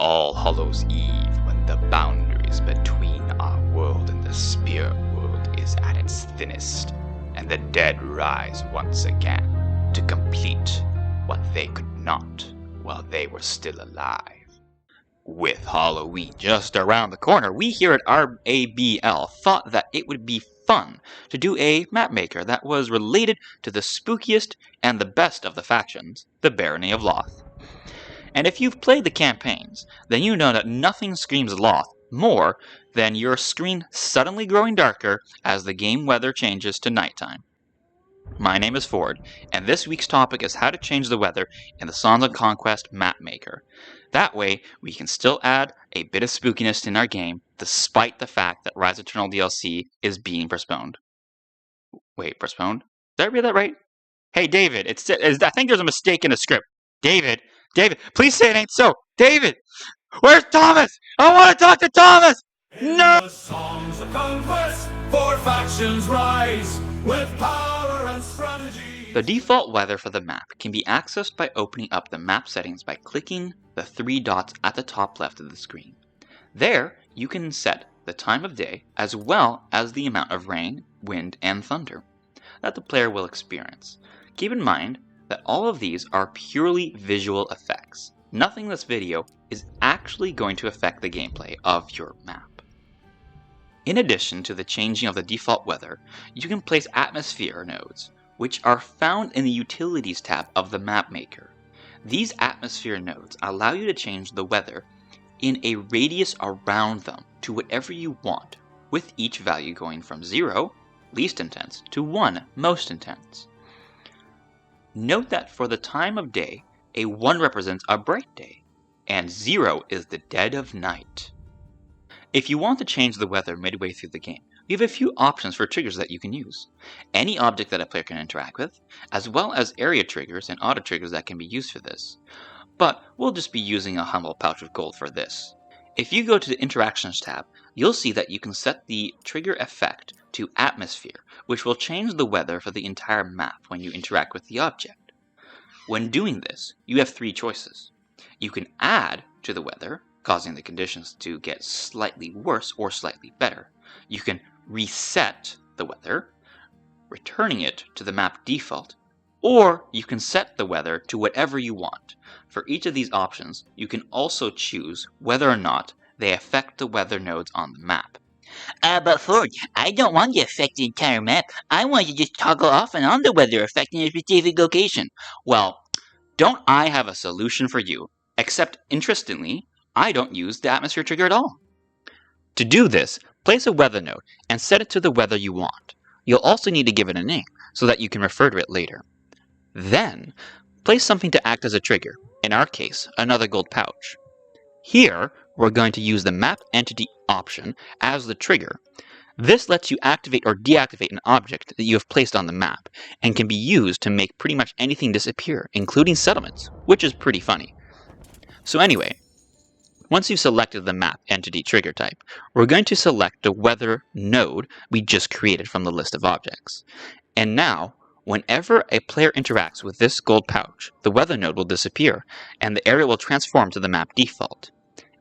All Hallows Eve, when the boundaries between our world and the spirit world is at its thinnest, and the dead rise once again to complete what they could not while they were still alive. With Halloween just around the corner, we here at RABL thought that it would be fun to do a map maker that was related to the spookiest and the best of the factions, the Barony of Loth. And if you've played the campaigns, then you know that nothing screams Loth more than your screen suddenly growing darker as the game weather changes to nighttime. My name is Forde, and this week's topic is how to change the weather in the Songs of Conquest map maker. That way, we can still add a bit of spookiness in our game, despite the fact that Rise Eternal DLC is being postponed. Wait, postponed? Did I read that right? Hey, David, I think there's a mistake in the script. David, please say it ain't so. David, where's Thomas? I want to talk to Thomas! In No! the Songs of Conquest, four factions rise with power and strategy. The default weather for the map can be accessed by opening up the map settings by clicking the three dots at the top left of the screen. There, you can set the time of day as well as the amount of rain, wind, and thunder that the player will experience. Keep in mind that all of these are purely visual effects. Nothing in this video is actually going to affect the gameplay of your map. In addition to the changing of the default weather, you can place atmosphere nodes, which are found in the Utilities tab of the map maker. These atmosphere nodes allow you to change the weather in a radius around them to whatever you want, with each value going from 0, least intense, to 1, most intense. Note that for the time of day, a 1 represents a bright day, and 0 is the dead of night. If you want to change the weather midway through the game, we have a few options for triggers that you can use. Any object that a player can interact with, as well as area triggers and auto triggers that can be used for this. But we'll just be using a humble pouch of gold for this. If you go to the Interactions tab, you'll see that you can set the trigger effect to Atmosphere, which will change the weather for the entire map when you interact with the object. When doing this, you have three choices. You can add to the weather, causing the conditions to get slightly worse or slightly better. You can reset the weather, returning it to the map default, or you can set the weather to whatever you want. For each of these options, you can also choose whether or not they affect the weather nodes on the map. But Ford, I don't want to affect the entire map. I want to just toggle off and on the weather effect in a specific location. Well, don't I have a solution for you? Except, interestingly, I don't use the atmosphere trigger at all. To do this, place a weather node and set it to the weather you want. You'll also need to give it a name so that you can refer to it later. Then, place something to act as a trigger, in our case, another gold pouch. Here, we're going to use the map entity option as the trigger. This lets you activate or deactivate an object that you have placed on the map, and can be used to make pretty much anything disappear, including settlements, which is pretty funny. So anyway, once you've selected the map entity trigger type, we're going to select the weather node we just created from the list of objects. And now, whenever a player interacts with this gold pouch, the weather node will disappear, and the area will transform to the map default.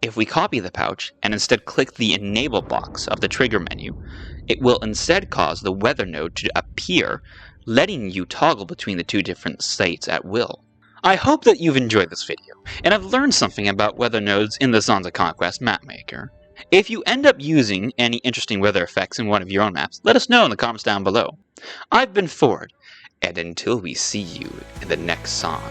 If we copy the pouch and instead click the Enable box of the trigger menu, it will instead cause the weather node to appear, letting you toggle between the two different states at will. I hope that you've enjoyed this video, and have learned something about weather nodes in the Songs of Conquest map maker. If you end up using any interesting weather effects in one of your own maps, let us know in the comments down below. I've been Forde, and until we see you in the next song,